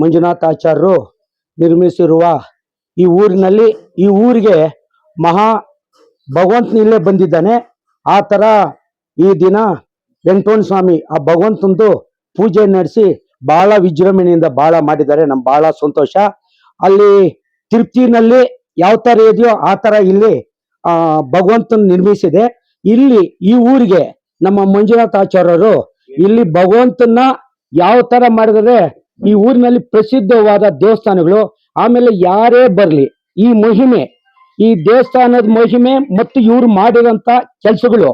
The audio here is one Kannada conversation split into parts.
ಮಂಜುನಾಥಾಚಾರ್ಯರು ನಿರ್ಮಿಸಿರುವ ಈ ಊರಿನಲ್ಲಿ ಈ ಊರಿಗೆ ಮಹಾ ಭಗವಂತನ ಇಲ್ಲೇ ಬಂದಿದ್ದಾನೆ. ಆ ಥರ ಈ ದಿನ ವೆಂಕಟರಮಣ ಸ್ವಾಮಿ ಆ ಭಗವಂತಂದು ಪೂಜೆ ನಡೆಸಿ ಬಹಳ ವಿಜೃಂಭಣೆಯಿಂದ ಬಹಳ ಮಾಡಿದ್ದಾರೆ. ನಮ್ಗೆ ಬಹಳ ಸಂತೋಷ. ಅಲ್ಲಿ ತಿರುಪ್ತಿನಲ್ಲಿ ಯಾವ ಥರ ಇದೆಯೋ ಆ ಥರ ಇಲ್ಲಿ ಭಗವಂತನ ನಿರ್ಮಿಸಿದೆ. ಇಲ್ಲಿ ಈ ಊರಿಗೆ ನಮ್ಮ ಮಂಜುನಾಥಾಚಾರ್ಯರು ಇಲ್ಲಿ ಭಗವಂತನ ಯಾವ ತರ ಮಾಡಿದರೆ ಈ ಊರಿನಲ್ಲಿ ಪ್ರಸಿದ್ಧವಾದ ದೇವಸ್ಥಾನಗಳು, ಆಮೇಲೆ ಯಾರೇ ಬರಲಿ ಈ ಮಹಿಮೆ, ಈ ದೇವಸ್ಥಾನದ ಮಹಿಮೆ ಮತ್ತು ಇವ್ರು ಮಾಡಿರೋಂಥ ಕೆಲಸಗಳು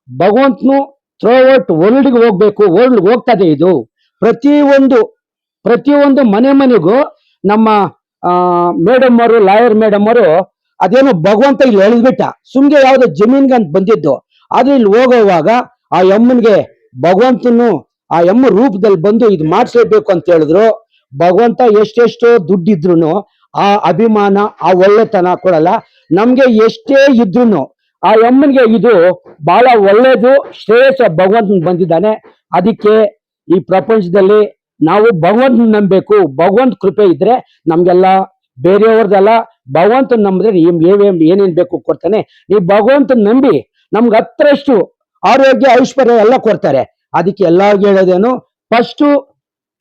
ಭಗವಂತನು ಥ್ರೂಔಟ್ ವರ್ಲ್ಡ್ಗೆ ಹೋಗ್ಬೇಕು, ವರ್ಲ್ಡ್ಗೆ ಹೋಗ್ತದೆ. ಇದು ಪ್ರತಿಯೊಂದು ಮನೆಗೂ ನಮ್ಮ ಮೇಡಮ್ ಅವರು, ಲಾಯರ್ ಮೇಡಮ್ ಅವರು ಅದೇನೋ ಭಗವಂತ ಇಲ್ಲಿ ಎಳೆದ್ಬಿಟ್ಟ, ಸುಮ್ಗೆ ಯಾವ್ದೋ ಜಮೀನ್ಗೆ ಅಂತ ಬಂದಿದ್ದು. ಆದ್ರೆ ಇಲ್ಲಿ ಹೋಗೋವಾಗ ಆ ಅಮ್ಮನಿಗೆ ಭಗವಂತನು ಆ ಅಮ್ಮ ರೂಪದಲ್ಲಿ ಬಂದು ಇದು ಮಾಡಿಸ್ಲೇಬೇಕು ಅಂತ ಹೇಳಿದ್ರು. ಭಗವಂತ ಎಷ್ಟೆಷ್ಟೋ ದುಡ್ಡಿದ್ರು ಆ ಅಭಿಮಾನ, ಆ ಒಳ್ಳೆತನ ಕೊಡಲ್ಲ. ನಮ್ಗೆ ಎಷ್ಟೇ ಇದ್ರು ಆ ಅಮ್ಮನಿಗೆ ಇದು ಬಹಳ ಒಳ್ಳೇದು, ಶ್ರೇಯಸ್ಸ ಭಗವಂತನ ಬಂದಿದ್ದಾನೆ. ಅದಕ್ಕೆ ಈ ಪ್ರಪಂಚದಲ್ಲಿ ನಾವು ಭಗವಂತನ ನಂಬಬೇಕು. ಭಗವಂತ ಕೃಪೆ ಇದ್ರೆ ನಮ್ಗೆಲ್ಲ, ಬೇರೆಯವ್ರದೆಲ್ಲ ಭಗವಂತನ ನಂಬಿದ್ರೆ ಏನೇನ್ ಬೇಕು ಕೊಡ್ತಾನೆ. ನೀವು ಭಗವಂತನ ನಂಬಿ ನಮ್ಗೆ ಹತ್ತರಷ್ಟು ಆರೋಗ್ಯ ಐಶ್ವರ್ಯ ಎಲ್ಲ ಕೊಡ್ತಾರೆ. ಅದಕ್ಕೆ ಎಲ್ಲರಿಗೂ ಹೇಳೋದೇನು, ಫಸ್ಟು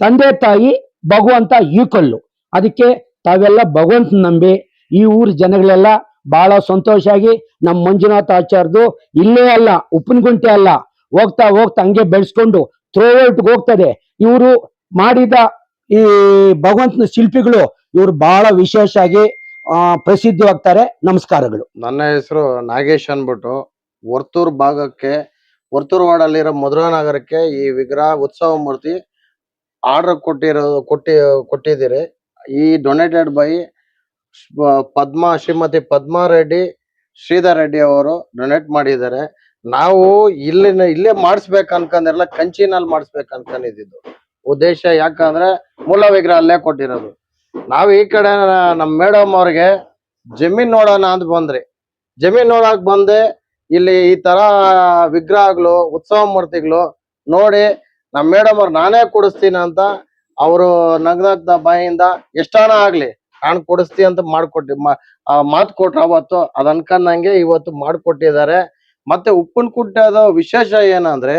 ತಂದೆ ತಾಯಿ ಭಗವಂತ ಈಕ್ವಲ್ಲು. ಅದಕ್ಕೆ ತಾವೆಲ್ಲ ಭಗವಂತನ ನಂಬಿ ಈ ಊರು ಜನಗಳೆಲ್ಲ ಬಹಳ ಸಂತೋಷ ಆಗಿ ನಮ್ಮ ಮಂಜುನಾಥಾಚಾರ್ಯದು ಇಲ್ಲೇ ಅಲ್ಲ, ಉಪ್ಪಿನಗುಂಟೆ ಅಲ್ಲ, ಹೋಗ್ತಾ ಹೋಗ್ತಾ ಹಂಗೆ ಬೆಳೆಸ್ಕೊಂಡು ಥ್ರೂಔಟ್ಗೆ ಹೋಗ್ತದೆ. ಇವರು ಮಾಡಿದ ಈ ಭಗವಂತನ ಶಿಲ್ಪಿಗಳು ಇವರು ಬಹಳ ವಿಶೇಷ ಆಗಿ ಪ್ರಸಿದ್ಧವಾಗ್ತಾರೆ. ನಮಸ್ಕಾರಗಳು. ನನ್ನ ಹೆಸರು ನಾಗೇಶ್ ಅನ್ಬಿಟ್ಟು ವರ್ತೂರ್ ಭಾಗಕ್ಕೆ, ವರ್ತೂರ್ ವಾರ್ಡಲ್ಲಿರೋ ಮಧುರಾ ನಗರಕ್ಕೆ ಈ ವಿಗ್ರಹ ಉತ್ಸವ ಮೂರ್ತಿ ಆರ್ಡರ್ ಕೊಟ್ಟಿದ್ದೀರಿ. ಈ ಡೊನೇಟೆಡ್ ಬೈ ಶ್ರೀಮತಿ ಪದ್ಮಾ ರೆಡ್ಡಿ, ಶ್ರೀಧರ್ ರೆಡ್ಡಿ ಅವರು ಡೊನೇಟ್ ಮಾಡಿದ್ದಾರೆ. ನಾವು ಇಲ್ಲೇ ಮಾಡಿಸ್ಬೇಕು ಅನ್ಕೊಂಡಿರಲ್ಲ, ಕಂಚಿನಲ್ಲಿ ಮಾಡಿಸ್ಬೇಕು ಅನ್ಕೊಂಡಿದ್ದು ಉದ್ದೇಶ. ಯಾಕಂದ್ರೆ ಮೂಲ ವಿಗ್ರಹ ಅಲ್ಲೇ ಕೊಟ್ಟಿರೋದು. ನಾವು ಈ ಕಡೆ ನಮ್ಮ ಮೇಡಮ್ ಅವ್ರಿಗೆ ಜಮೀನ್ ನೋಡೋಣ ಅಂತ ಬಂದ್ರಿ. ಜಮೀನ್ ನೋಡಕ್ ಬಂದೆ, ಇಲ್ಲಿ ಈ ತರ ವಿಗ್ರಹಗಳು, ಉತ್ಸವ ಮೂರ್ತಿಗಳು ನೋಡಿ ನಮ್ಮ ಮೇಡಮ್ ಅವ್ರು ನಾನೇ ಕೊಡಿಸ್ತೀನಿ ಅಂತ ಅವರು ನಗ್ನಗ್ದ ಬಾಯಿಂದ ಎಷ್ಟಾನ ಆಗ್ಲಿ ನಾನು ಕೊಡಿಸ್ತೀನಿ ಅಂತ ಮಾತು ಕೊಟ್ರು ಅವತ್ತು. ಅದ್ ಅನ್ಕೊಂಡಂಗೆ ಇವತ್ತು ಮಾಡ್ಕೊಟ್ಟಿದ್ದಾರೆ. ಮತ್ತೆ ಉಪ್ಪಿನಕುಂಟೆದ ವಿಶೇಷ ಏನಂದ್ರೆ,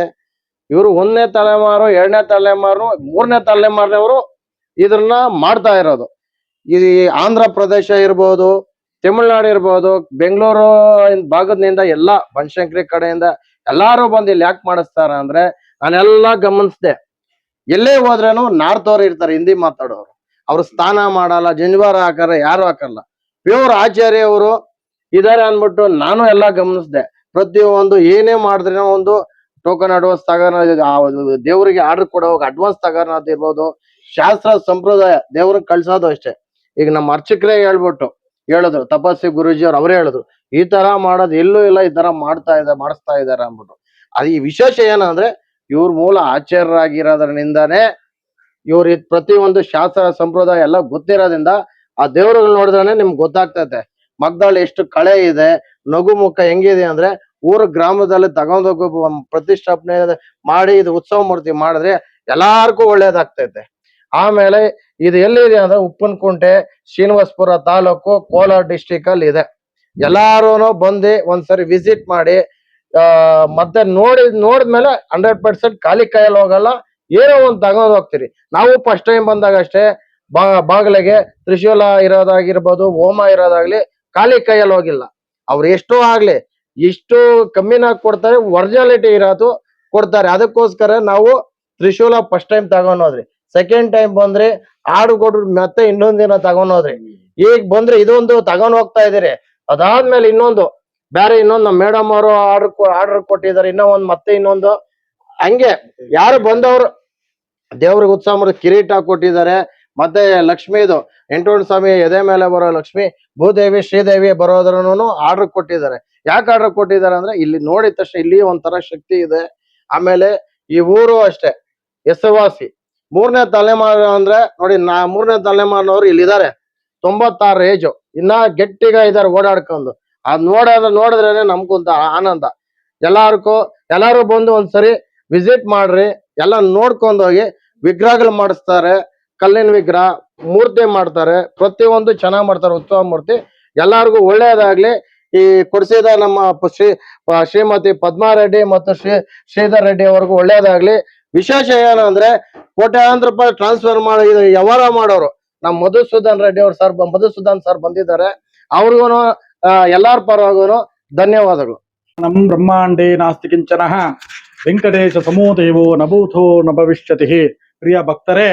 ಇವರು 1ನೇ ತಲೆಮಾರು, 2ನೇ ತಲೆಮಾರು, 3ನೇ ತಲೆಮಾರಿನವರು ಇದನ್ನ ಮಾಡ್ತಾ ಇರೋದು. ಈ ಆಂಧ್ರ ಪ್ರದೇಶ ಇರ್ಬೋದು, ತಮಿಳ್ನಾಡು ಇರ್ಬೋದು, ಬೆಂಗಳೂರು ಭಾಗದಿಂದ ಎಲ್ಲ ಬನಶಂಕರಿ ಕಡೆಯಿಂದ ಎಲ್ಲಾರು ಬಂದು ಇಲ್ಲಿ ಯಾಕೆ ಮಾಡಿಸ್ತಾರ ಅಂದ್ರೆ, ನಾನೆಲ್ಲಾ ಗಮನಿಸ್ದೆ. ಎಲ್ಲೇ ಹೋದ್ರೇನು ನಾರ್ತ್ ಅವ್ರು ಇರ್ತಾರೆ, ಹಿಂದಿ ಮಾತಾಡೋರು. ಅವ್ರು ಸ್ನಾನ ಮಾಡಲ್ಲ, ಜಂಜವಾರ ಹಾಕಲ್ಲ, ಯಾರು ಹಾಕಲ್ಲ. ಪ್ಯೂರ್ ಆಚಾರ್ಯ ಅವರು ಇದಾರೆ ಅನ್ಬಿಟ್ಟು ನಾನು ಎಲ್ಲಾ ಗಮನಿಸ್ದೆ. ಪ್ರತಿಯೊಂದು ಏನೇ ಮಾಡಿದ್ರೆ ಒಂದು ಟೋಕನ್ ಅಡ್ವಾನ್ಸ್ ತಗೋಣ, ದೇವರಿಗೆ ಆರ್ಡರ್ ಕೊಡೋವಾಗ ಅಡ್ವಾನ್ಸ್ ತಗೋಣ ಇರ್ಬೋದು. ಶಾಸ್ತ್ರ ಸಂಪ್ರದಾಯ ದೇವ್ರಿಗೆ ಕಳ್ಸೋದು ಅಷ್ಟೇ. ಈಗ ನಮ್ಮ ಅರ್ಚಕರೇ ಹೇಳಿದ್ರು, ತಪಸ್ವಿ ಗುರುಜಿ ಅವ್ರು ಅವರೇ ಹೇಳಿದ್ರು, ಈ ತರ ಮಾಡೋದು ಎಲ್ಲೂ ಇಲ್ಲ, ಈ ತರ ಮಾಡಿಸ್ತಾ ಇದಾರೆ ಅಂದ್ಬಿಟ್ಟು. ಅದು ಈ ವಿಶೇಷ ಏನಂದ್ರೆ, ಇವ್ರ ಮೂಲ ಆಚಾರ್ಯರಾಗಿರೋದ್ರಿಂದಾನೇ ಇವ್ರ ಪ್ರತಿಯೊಂದು ಶಾಸ್ತ್ರ ಸಂಪ್ರದಾಯ ಎಲ್ಲ ಗೊತ್ತಿರೋದ್ರಿಂದ ಆ ದೇವರುಗಳು ನೋಡಿದ್ರೆ ನಿಮ್ಗೆ ಗೊತ್ತಾಗ್ತೈತೆ ಮಗ್ದಾಳು ಎಷ್ಟು ಕಳೆ ಇದೆ, ನಗು ಮುಖ ಹೆಂಗಿದೆ ಅಂದ್ರೆ. ಊರ ಗ್ರಾಮದಲ್ಲಿ ತಗೊಂಡೋಗಿ ಪ್ರತಿಷ್ಠಾಪನೆ ಮಾಡಿ ಇದು ಉತ್ಸವ ಮೂರ್ತಿ ಮಾಡಿದ್ರೆ ಎಲ್ಲಾರ್ಗೂ ಒಳ್ಳೇದಾಗ್ತೈತೆ. ಆಮೇಲೆ ಇದು ಎಲ್ಲಿದೆ ಅಂದ್ರೆ ಉಪ್ಪಿನಕುಂಟೆ, ಶ್ರೀನಿವಾಸಪುರ ತಾಲೂಕು, ಕೋಲಾರ ಡಿಸ್ಟಿಕ್ ಅಲ್ಲಿ ಇದೆ. ಎಲ್ಲಾರು ಬಂದು ಒಂದ್ಸರಿ ವಿಸಿಟ್ ಮಾಡಿ ಮತ್ತೆ ನೋಡಿದ್ಮೇಲೆ 100% ಖಾಲಿ ಕೈಯಲ್ಲಿ ಹೋಗಲ್ಲ, ಏನೋ ಒಂದ್ ತಗೊಂಡ್ ಹೋಗ್ತೀರಿ. ನಾವು ಫಸ್ಟ್ ಟೈಮ್ ಬಂದಾಗ ಅಷ್ಟೇ ಬಾಗಿಲಿಗೆ ತ್ರಿಶೂಲ ಇರೋದಾಗಿರ್ಬೋದು, ಹೋಮ ಇರೋದಾಗ್ಲಿ ಖಾಲಿ ಕೈಯಲ್ಲಿ ಹೋಗಿಲ್ಲ. ಅವ್ರು ಎಷ್ಟೋ ಆಗ್ಲಿ ಇಷ್ಟು ಕಮ್ಮಿನಾಗ ಕೊಡ್ತಾರೆ, ಒರಿಜಿನಾಲಿಟಿ ಇರೋದು ಕೊಡ್ತಾರೆ. ಅದಕ್ಕೋಸ್ಕರ ನಾವು ತ್ರಿಶೂಲ ಫಸ್ಟ್ ಟೈಮ್ ತಗೊಂಡೋದ್ರಿ. ಸೆಕೆಂಡ್ ಟೈಮ್ ಬಂದ್ರೆ ಆಡು ಕೊಡ್ರು, ಮತ್ತೆ ಇನ್ನೊಂದಿನ ತಗೊಂಡೋದ್ರಿ. ಈಗ ಬಂದ್ರೆ ಇದೊಂದು ತಗೊಂಡ್ ಹೋಗ್ತಾ ಇದೀರಿ. ಅದಾದ್ಮೇಲೆ ಇನ್ನೊಂದು ನಮ್ಮ ಮೇಡಮ್ ಅವರು ಆರ್ಡರ್ ಕೊಟ್ಟಿದ್ದಾರೆ, ಮತ್ತೆ ಇನ್ನೊಂದು ಹಂಗೆ ಯಾರು ಬಂದವರು ದೇವ್ರಿಗೆ ಉತ್ಸವ ಕಿರೀಟ ಕೊಟ್ಟಿದ್ದಾರೆ. ಮತ್ತೆ ಲಕ್ಷ್ಮೀದು ವೆಂಕಟರಮಣ ಸ್ವಾಮಿ ಎದೆ ಮೇಲೆ ಬರೋ ಲಕ್ಷ್ಮಿ, ಭೂದೇವಿ, ಶ್ರೀದೇವಿ ಬರೋದ್ರನು ಆರ್ಡರ್ ಕೊಟ್ಟಿದ್ದಾರೆ. ಯಾಕೆ ಆರ್ಡರ್ ಕೊಟ್ಟಿದ್ದಾರೆ ಅಂದ್ರೆ, ಇಲ್ಲಿ ನೋಡಿದ ತಕ್ಷಣ ಇಲ್ಲಿ ಒಂಥರ ಶಕ್ತಿ ಇದೆ. ಆಮೇಲೆ ಈ ಊರು ಅಷ್ಟೇ ಹೆಸರುವಾಸಿ. 3ನೇ ತಲೆಮಾರು ಅಂದ್ರೆ ನೋಡಿ, 3ನೇ ತಲೆಮಾರಿನವ್ರು ಇಲ್ಲಿದ್ದಾರೆ. 96 ಏಜು, ಇನ್ನ ಗಟ್ಟಿಗ ಇದಾರೆ ಓಡಾಡ್ಕೊಂಡು. ಅದ್ ನೋಡಿದ್ರೇನೆ ನಮ್ಗೊಂತ ಆನಂದ. ಎಲ್ಲಾರು ಬಂದು ಒಂದ್ಸರಿ ವಿಸಿಟ್ ಮಾಡ್ರಿ, ಎಲ್ಲ ನೋಡ್ಕೊಂಡೋಗಿ. ವಿಗ್ರಹಗಳು ಮಾಡಿಸ್ತಾರೆ, ಕಲ್ಲಿನ ವಿಗ್ರಹ ಮೂರ್ತಿ ಮಾಡ್ತಾರೆ, ಪ್ರತಿಯೊಂದು ಚೆನ್ನಾಗಿ ಮಾಡ್ತಾರೆ, ಉತ್ಸವ ಮೂರ್ತಿ. ಎಲ್ಲಾರ್ಗು ಒಳ್ಳೇದಾಗ್ಲಿ. ಈ ಕೊಡಿಸಿದ ನಮ್ಮ ಶ್ರೀಮತಿ ಪದ್ಮಾರೆಡ್ಡಿ ಮತ್ತು ಶ್ರೀಧರ್ ರೆಡ್ಡಿ ಅವ್ರಿಗೂ ಒಳ್ಳೇದಾಗ್ಲಿ. ವಿಶೇಷ ಏನಂದ್ರೆ ಕೋಟ್ಯಾಂತರ ರೂಪಾಯಿ ಟ್ರಾನ್ಸ್ಫರ್ ಮಾಡಿ ವ್ಯವಹಾರ ಮಾಡೋರು ನಮ್ಮ ಮಧುಸೂದನ್ ಸರ್ ಬಂದಿದ್ದಾರೆ. ಅವ್ರಿಗೂ ಎಲ್ಲಾರ ಪರವಾಗೂ ಧನ್ಯವಾದಗಳು. ನಮ್ ಬ್ರಹ್ಮಾಂಡೇ ನಾಸ್ತಿ ಕಿಂಚನ ವೆಂಕಟೇಶ ಸಮೋ ದೇವೋ ನಭೂತೋ ನ ಭವಿಷ್ಯತಿ. ಪ್ರಿಯ ಭಕ್ತರೇ,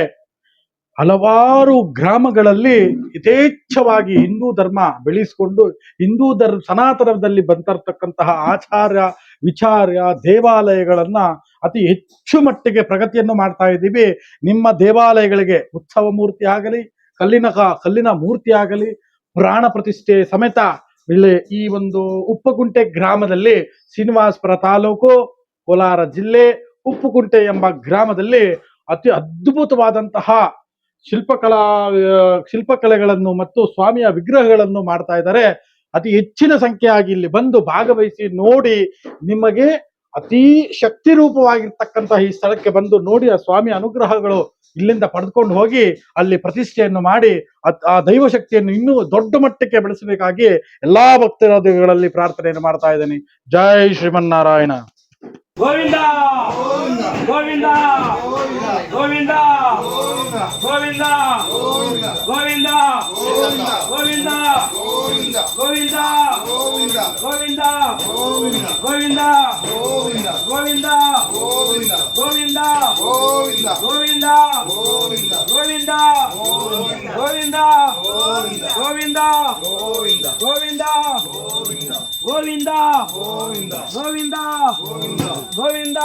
ಹಲವಾರು ಗ್ರಾಮಗಳಲ್ಲಿ ಯಥೇಚ್ಛವಾಗಿ ಹಿಂದೂ ಧರ್ಮ ಬೆಳೆಸಿಕೊಂಡು ಸನಾತನದಲ್ಲಿ ಬಂದಿರತಕ್ಕಂತಹ ಆಚಾರ ವಿಚಾರ ದೇವಾಲಯಗಳನ್ನ ಅತಿ ಹೆಚ್ಚು ಮಟ್ಟಿಗೆ ಪ್ರಗತಿಯನ್ನು ಮಾಡ್ತಾ ಇದ್ದೀವಿ. ನಿಮ್ಮ ದೇವಾಲಯಗಳಿಗೆ ಉತ್ಸವ ಮೂರ್ತಿ ಆಗಲಿ, ಕಲ್ಲಿನ ಮೂರ್ತಿ ಆಗಲಿ, ಪ್ರಾಣ ಪ್ರತಿಷ್ಠೆ ಸಮೇತ ಇಲ್ಲಿ ಈ ಒಂದು ಉಪ್ಪುಕುಂಟೆ ಗ್ರಾಮದಲ್ಲಿ, ಶ್ರೀನಿವಾಸಪುರ ತಾಲೂಕು, ಕೋಲಾರ ಜಿಲ್ಲೆ, ಉಪ್ಪುಕುಂಟೆ ಎಂಬ ಗ್ರಾಮದಲ್ಲಿ ಅತಿ ಅದ್ಭುತವಾದಂತಹ ಶಿಲ್ಪಕಲೆಗಳನ್ನು ಮತ್ತು ಸ್ವಾಮಿಯ ವಿಗ್ರಹಗಳನ್ನು ಮಾಡ್ತಾ ಇದ್ದಾರೆ. ಅತಿ ಹೆಚ್ಚಿನ ಸಂಖ್ಯೆಯಾಗಿ ಇಲ್ಲಿ ಬಂದು ಭಾಗವಹಿಸಿ ನೋಡಿ, ನಿಮಗೆ ಅತಿ ಶಕ್ತಿ ರೂಪವಾಗಿರ್ತಕ್ಕಂತಹ ಈ ಸ್ಥಳಕ್ಕೆ ಬಂದು ನೋಡಿ ಆ ಸ್ವಾಮಿ ಅನುಗ್ರಹಗಳು ಇಲ್ಲಿಂದ ಪಡೆದುಕೊಂಡು ಹೋಗಿ ಅಲ್ಲಿ ಪ್ರತಿಷ್ಠೆಯನ್ನು ಮಾಡಿ ಆ ದೈವ ಶಕ್ತಿಯನ್ನು ಇನ್ನೂ ದೊಡ್ಡ ಮಟ್ಟಕ್ಕೆ ಬೆಳೆಸಬೇಕಾಗಿ ಎಲ್ಲಾ ಭಕ್ತರಲ್ಲಿ ಪ್ರಾರ್ಥನೆಯನ್ನು ಮಾಡ್ತಾ ಇದ್ದೇನೆ. ಜೈ ಶ್ರೀಮನ್ನಾರಾಯಣ. ಗೋವಿಂದ ಗೋವಿಂದ ಗೋವಿಂದ ಗೋವಿಂದ ಗೋವಿಂದ ಗೋವಿಂದ ಗೋವಿಂದ ಗೋವಿಂದ ಗೋವಿಂದ ಗೋವಿಂದ ಗೋವಿಂದ ಗೋವಿಂದ ಗೋವಿಂದ ಗೋವಿಂದ ಗೋವಿಂದ ಗೋವಿಂದ ಗೋವಿಂದ ಗೋವಿಂದ ಗೋವಿಂದ